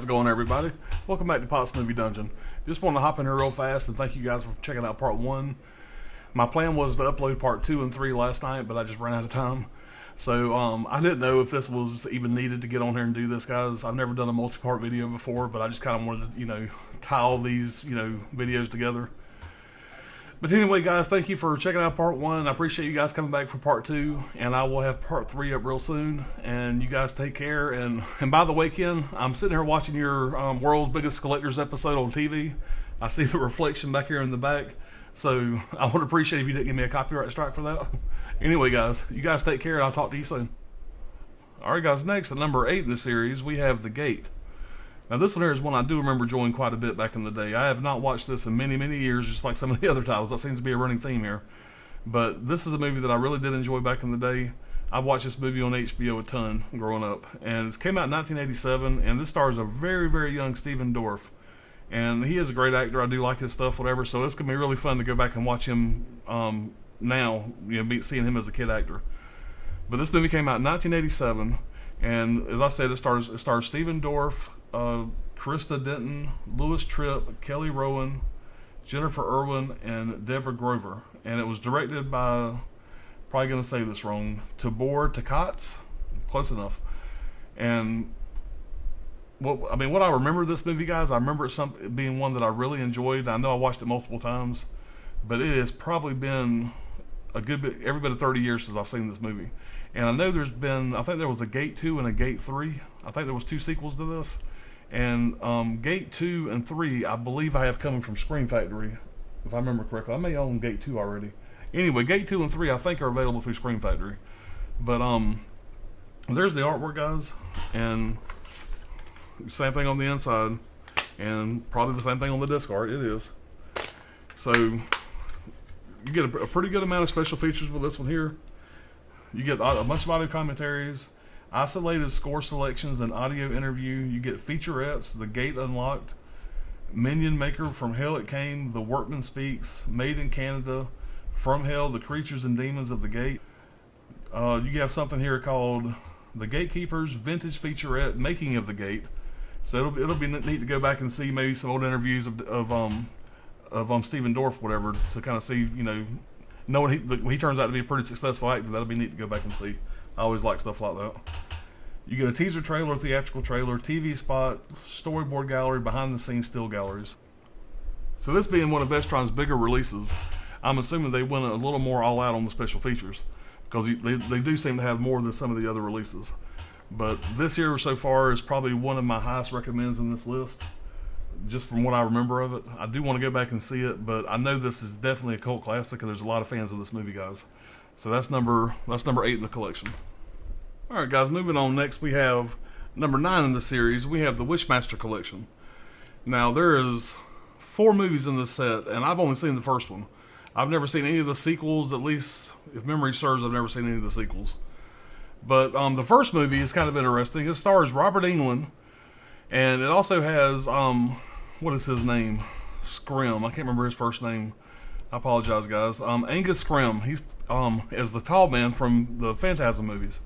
how's it going, everybody? Welcome back to Pot's Movie Dungeon. Just want to hop in here real fast and thank you guys for checking out part 1. My plan was to upload part 2 and 3 last night, but I just ran out of time. So I didn't know if this was even needed to get on here and do this, guys. I've never done a multi-part video before, but I just kind of wanted to, tie all these, videos together. But anyway, guys, thank you for checking out part 1. I appreciate you guys coming back for part 2, and I will have part 3 up real soon. And you guys take care. And by the way, Ken, I'm sitting here watching your World's Biggest Collectors episode on TV. I see the reflection back here in the back. So I would appreciate if you didn't give me a copyright strike for that. Anyway, guys, you guys take care, and I'll talk to you soon. Alright, guys, next, at number 8 in the series, we have The Gate. Now, this one here is one I do remember enjoying quite a bit back in the day. I have not watched this in many, many years, just like some of the other titles. That seems to be a running theme here. But this is a movie that I really did enjoy back in the day. I watched this movie on HBO a ton growing up. And it came out in 1987, and this stars a very, very young Stephen Dorff. And he is a great actor. I do like his stuff, whatever. So it's going to be really fun to go back and watch him now, seeing him as a kid actor. But this movie came out in 1987. And as I said, it stars Stephen Dorff, Krista Denton, Louis Tripp, Kelly Rowan, Jennifer Irwin, and Deborah Grover. And it was directed by, probably going to say this wrong, Tibor Takats. Close enough. And what I remember this movie, guys, I remember it being one that I really enjoyed. I know I watched it multiple times, but it has probably been a good bit, every bit of 30 years since I've seen this movie. And I know I think there was a Gate 2 and a Gate 3. I think there was 2 sequels to this. And Gate 2 and 3, I believe I have coming from Screen Factory, if I remember correctly. I may own Gate 2 already. Anyway, Gate 2 and 3, I think, are available through Screen Factory. But there's the artwork, guys. And same thing on the inside. And probably the same thing on the disc art. It is. So you get a pretty good amount of special features with this one here. You get a bunch of audio commentaries, isolated score selections, and audio interview. You get featurettes, The Gate Unlocked, Minion Maker, From Hell It Came, The Workman Speaks, Made in Canada, From Hell, The Creatures and Demons of the Gate. You have something here called The Gatekeepers Vintage Featurette, Making of the Gate. So it'll be neat to go back and see maybe some old interviews of Stephen Dorff, whatever, to kind of see, knowing he turns out to be a pretty successful actor. That'll be neat to go back and see. I always like stuff like that. You get a teaser trailer, theatrical trailer, TV spot, storyboard gallery, behind the scenes still galleries. So this being one of Vestron's bigger releases, I'm assuming they went a little more all out on the special features, because they do seem to have more than some of the other releases. But this year so far is probably one of my highest recommends in this list, just from what I remember of it. I do want to go back and see it, but I know this is definitely a cult classic, and there's a lot of fans of this movie, guys. So that's number 8 in the collection. Alright, guys, moving on. Next we have number 9 in the series. We have the Wishmaster Collection. Now, there is 4 movies in this set, and I've only seen the first one. I've never seen any of the sequels. At least, if memory serves, I've never seen any of the sequels. But the first movie is kind of interesting. It stars Robert Englund, and it also has, what is his name? Scrim. I can't remember his first name. I apologize, guys. Angus Scrim. He's as the tall man from the Phantasm movies.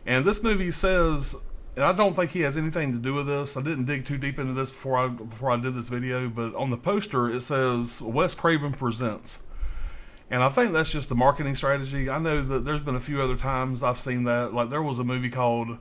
And this movie says, and I don't think he has anything to do with this. I didn't dig too deep into this before I did this video, but on the poster it says Wes Craven Presents. And I think that's just the marketing strategy. I know that there's been a few other times I've seen that. Like, there was a movie called,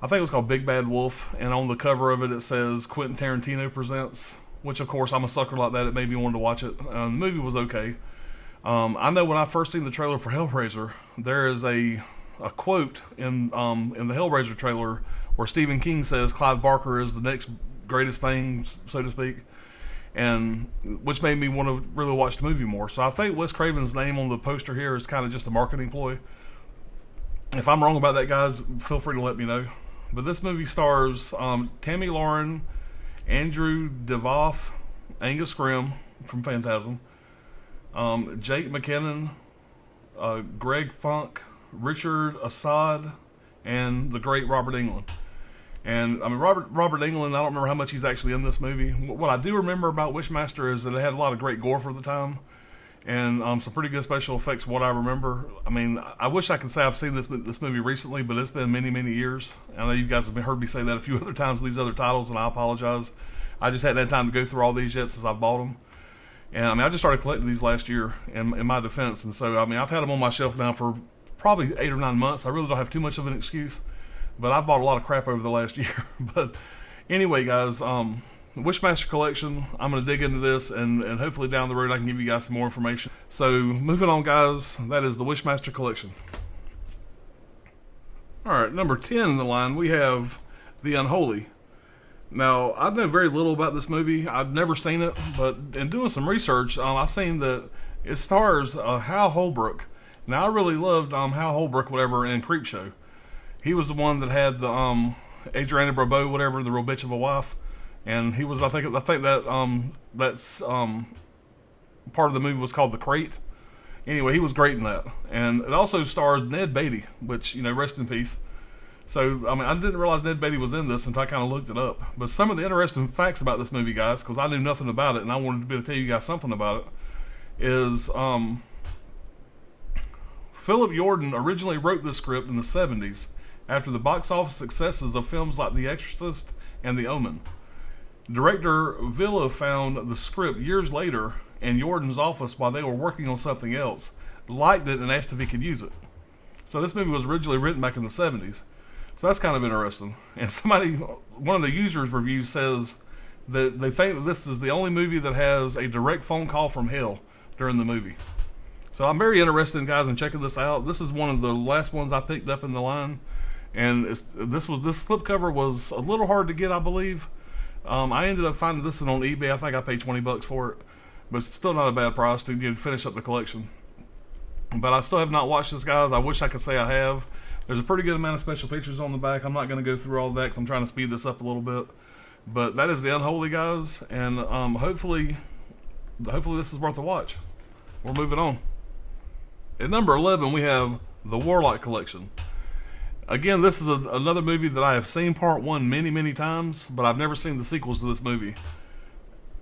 I think it was called Big Bad Wolf, and on the cover of it, it says Quentin Tarantino Presents, which, of course, I'm a sucker like that. It made me want to watch it. The movie was okay. I know when I first seen the trailer for Hellraiser, there is a quote in the Hellraiser trailer where Stephen King says Clive Barker is the next greatest thing, so to speak, and which made me want to really watch the movie more. So I think Wes Craven's name on the poster here is kind of just a marketing ploy. If I'm wrong about that, guys, feel free to let me know. But this movie stars Tammy Lauren, Andrew Devoff, Angus Scrim from Phantasm, Jake McKinnon, Greg Funk, Richard Assad, and the great Robert Englund. And Robert Englund, I don't remember how much he's actually in this movie. What I do remember about Wishmaster is that it had a lot of great gore for the time, and some pretty good special effects from what I remember. I mean, I wish I could say I've seen this movie recently, but it's been many years. I know you guys have heard me say that a few other times with these other titles, and I apologize. I just hadn't had time to go through all these yet since I bought them. And I mean, I just started collecting these last year in my defense. And so, I mean, I've had them on my shelf now for probably 8 or 9 months. I really don't have too much of an excuse, but I've bought a lot of crap over the last year. But anyway, guys, Wishmaster Collection, I'm going to dig into this, and hopefully down the road I can give you guys some more information. So, moving on, guys, that is the Wishmaster Collection. Alright, number 10 in the line, we have the Unholy. Now, I know very little about this movie. I've never seen it, but in doing some research, I've seen that it stars Hal Holbrook. Now, I really loved Hal Holbrook, whatever, in Creepshow. He was the one that had the Adriana Barbeau, whatever, the real bitch of a wife, and he was, I think that that's part of the movie was called The Crate. Anyway, he was great in that, and it also stars Ned Beatty, which, you know, rest in peace. So, I mean, I didn't realize Ned Beatty was in this until I kind of looked it up. But some of the interesting facts about this movie, guys, because I knew nothing about it and I wanted to be able to tell you guys something about it, is Philip Jordan originally wrote this script in the 70s after the box office successes of films like The Exorcist and The Omen. Director Villa found the script years later in Jordan's office while they were working on something else, liked it, and asked if he could use it. So this movie was originally written back in the 70s. So that's kind of interesting. And one of the users' reviews says that they think that this is the only movie that has a direct phone call from hell during the movie. So I'm very interested, guys, in checking this out. This is one of the last ones I picked up in the line. And this slipcover was a little hard to get, I believe. I ended up finding this one on eBay. I think I paid $20 for it. But it's still not a bad price to finish up the collection. But I still have not watched this, guys. I wish I could say I have. There's a pretty good amount of special features on the back. I'm not going to go through all that because I'm trying to speed this up a little bit. But that is the Unholy, guys. And hopefully this is worth a watch. We're moving on. At number 11, we have the Warlock Collection. Again, this is another movie that I have seen part 1 many times, but I've never seen the sequels to this movie.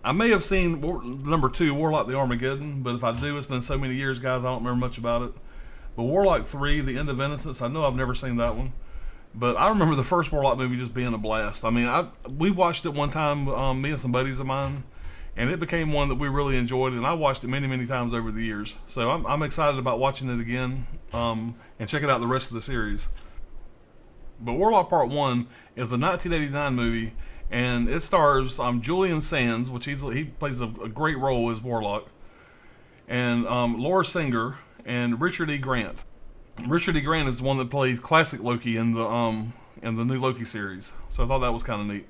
I may have seen number 2, Warlock the Armageddon, but if I do, it's been so many years, guys, I don't remember much about it. But Warlock 3, The End of Innocence, I know I've never seen that one. But I remember the first Warlock movie just being a blast. I mean, we watched it one time, me and some buddies of mine, and it became one that we really enjoyed, and I watched it many times over the years. So I'm excited about watching it again and checking out the rest of the series. But Warlock Part 1 is a 1989 movie, and it stars Julian Sands, which he plays a great role as Warlock, and Laura Singer, and Richard E. Grant. Richard E. Grant is the one that played classic Loki in the new Loki series. So I thought that was kind of neat.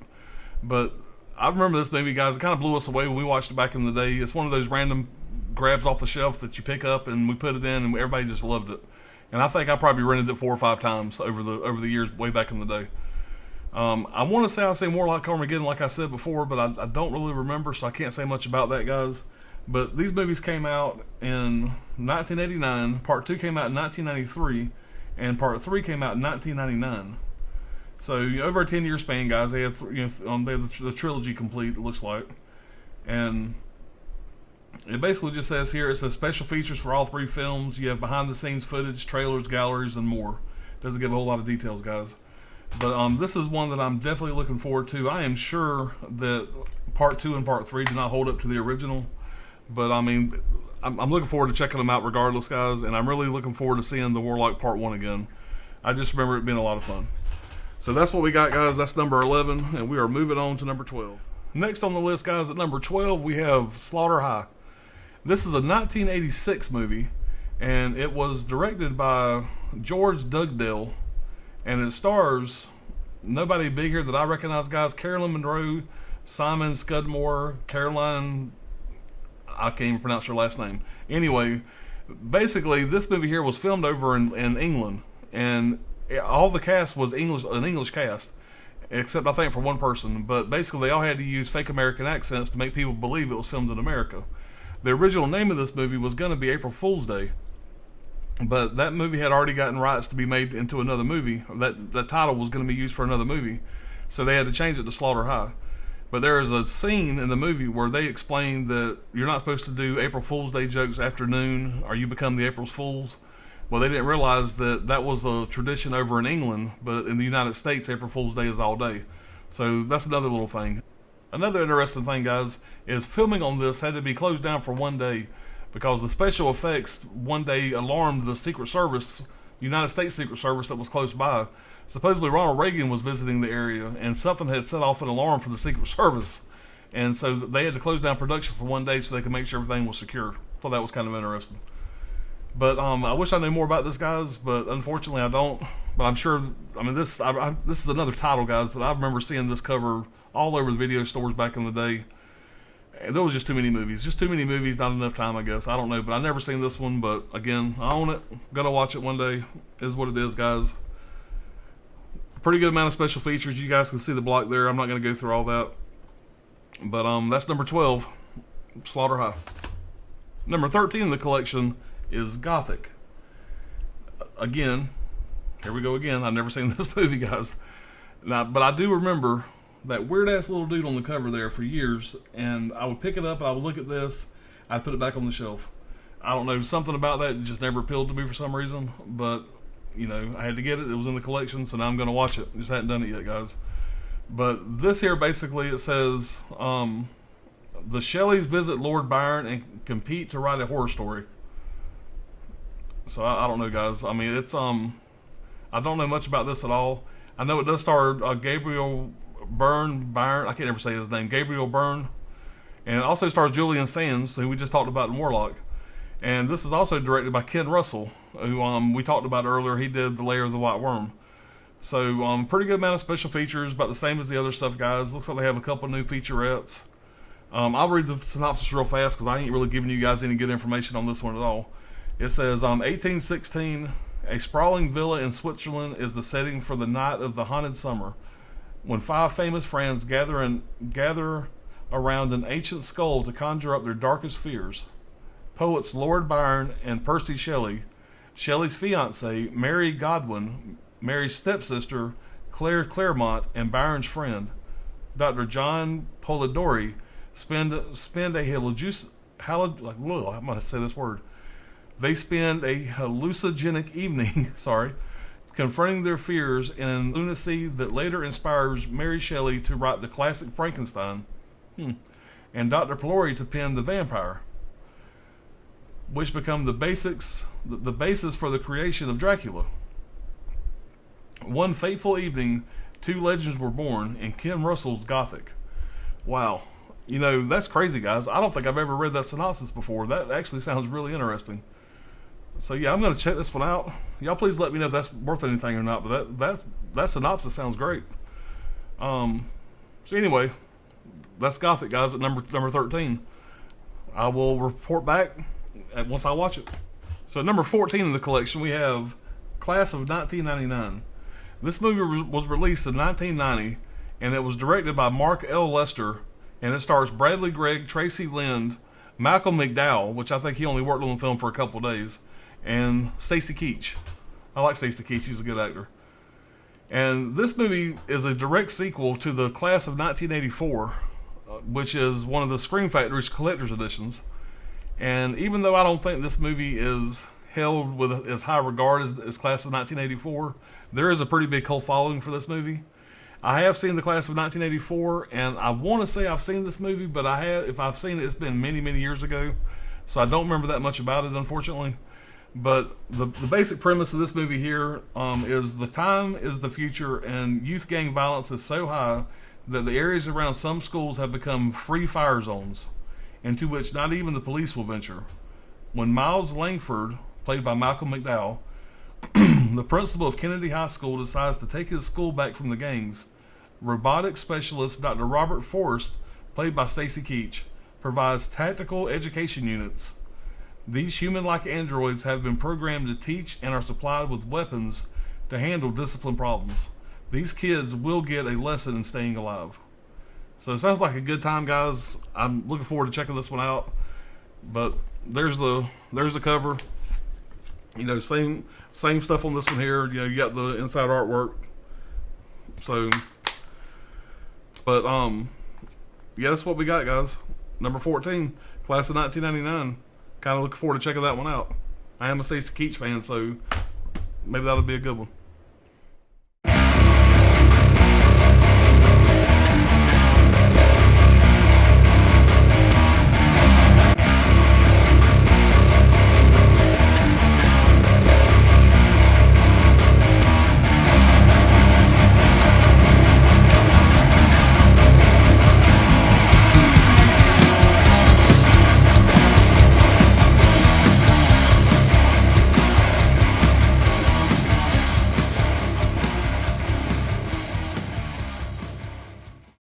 But I remember this movie, guys. It kind of blew us away when we watched it back in the day. It's one of those random grabs off the shelf that you pick up and we put it in, and everybody just loved it. And I think I probably rented it 4 or 5 times over the years way back in the day. I want to say I've seen Warlock Armageddon, like I said before, but I don't really remember, so I can't say much about that, guys. But these movies came out in 1989, Part 2 came out in 1993, and Part 3 came out in 1999. So over a 10-year span, guys, they have the trilogy complete, it looks like. And it basically just says here, it says special features for all 3 films. You have behind-the-scenes footage, trailers, galleries, and more. Doesn't give a whole lot of details, guys. But this is one that I'm definitely looking forward to. I am sure that Part 2 and Part 3 do not hold up to the original. But, I mean, I'm looking forward to checking them out regardless, guys. And I'm really looking forward to seeing the Warlock Part 1 again. I just remember it being a lot of fun. So that's what we got, guys. That's number 11. And we are moving on to number 12. Next on the list, guys, at number 12, we have Slaughter High. This is a 1986 movie. And it was directed by George Dugdale. And it stars nobody big here that I recognize, guys. Carolyn Monroe, Simon Scudmore, Caroline... I can't even pronounce her last name. Anyway, basically, this movie here was filmed over in England, and all the cast was an English cast, except I think for one person. But basically, they all had to use fake American accents to make people believe it was filmed in America. The original name of this movie was going to be April Fool's Day, but that movie had already gotten rights to be made into another movie. That title was going to be used for another movie, so they had to change it to Slaughter High. But there is a scene in the movie where they explain that you're not supposed to do April Fool's Day jokes after noon, or you become the April's Fools. Well, they didn't realize that that was a tradition over in England, but in the United States, April Fool's Day is all day. So that's another little thing. Another interesting thing, guys, is filming on this had to be closed down for one day because the special effects one day alarmed the Secret Service, United States Secret Service that was close by. Supposedly Ronald Reagan was visiting the area and something had set off an alarm for the Secret Service. And so they had to close down production for one day so they could make sure everything was secure. So that was kind of interesting. But I wish I knew more about this, guys, but unfortunately I don't. But I'm sure, I mean, this is another title, guys, that I remember seeing this cover all over the video stores back in the day. And there was just too many movies. Just too many movies, not enough time, I guess. I don't know, but I've never seen this one. But again, I own it. Gonna watch it one day. Is what it is, guys. Pretty good amount of special features. You guys can see the block there. I'm not gonna go through all that. But that's number 12, Slaughter High. Number 13 in the collection is Gothic. Again, here we go again. I've never seen this movie, guys. Now, but I do remember that weird-ass little dude on the cover there for years, and I would pick it up, and I would look at this, I'd put it back on the shelf. I don't know, something about that just never appealed to me for some reason, but, you know, I had to get it. It was in the collection, so now I'm going to watch it. Just hadn't done it yet, guys. But this here, basically, it says, the Shelleys visit Lord Byron and compete to write a horror story. So, I don't know, guys. I mean, it's, I don't know much about this at all. I know it does star Gabriel Byron, I can't ever say his name, Gabriel Byrne. And it also stars Julian Sands, who we just talked about in Warlock. And this is also directed by Ken Russell, who we talked about earlier. He did The Lair of the White Worm. So, pretty good amount of special features, about the same as the other stuff, guys. Looks like they have a couple new featurettes. I'll read the synopsis real fast because I ain't really giving you guys any good information on this one at all. It says, 1816, a sprawling villa in Switzerland is the setting for the night of the haunted summer, when 5 famous friends gather around an ancient skull to conjure up their darkest fears. Poets Lord Byron and Percy Shelley, Shelley's fiancée, Mary Godwin, Mary's stepsister, Claire Claremont, and Byron's friend, Dr. John Polidori, spend a hallucinogenic evening, confronting their fears in a lunacy that later inspires Mary Shelley to write the classic Frankenstein, and Dr. Polidori to pen The Vampire, which become the basis for the creation of Dracula. One fateful evening, 2 legends were born in Ken Russell's Gothic. Wow. You know, that's crazy, guys. I don't think I've ever read that synopsis before. That actually sounds really interesting. So yeah, I'm going to check this one out. Y'all please let me know if that's worth anything or not, but that synopsis sounds great. So anyway, that's Gothic, guys, at number 13. I will report back once I watch it. So at number 14 in the collection, we have Class of 1999. This movie was released in 1990, and it was directed by Mark L. Lester, and it stars Bradley Gregg, Tracy Lind, Malcolm McDowell, which I think he only worked on the film for a couple days, and Stacy Keach. I like Stacy Keach. He's a good actor. And this movie is a direct sequel to the Class of 1984, which is one of the Scream Factory's collector's editions. And even though I don't think this movie is held with as high regard as Class of 1984, there is a pretty big cult following for this movie. I have seen the Class of 1984, and I want to say I've seen this movie, but if I've seen it, it's been many, many years ago, so I don't remember that much about it, unfortunately. But the basic premise of this movie here is the time is the future, and youth gang violence is so high that the areas around some schools have become free fire zones, into which not even the police will venture. When Miles Langford, played by Malcolm McDowell, the principal of Kennedy High School, decides to take his school back from the gangs, robotics specialist Dr. Robert Forrest, played by Stacy Keach, provides tactical education units. These human-like androids have been programmed to teach and are supplied with weapons to handle discipline problems. These kids will get a lesson in staying alive. So it sounds like a good time, guys. I'm looking forward to checking this one out. But there's the cover. You know, same stuff on this one here. You know, you got the inside artwork. So, but yeah, that's what we got, guys. Number 14, class of 1999. Kind of looking forward to checking that one out. I am a Stacey Keach fan, so maybe that'll be a good one.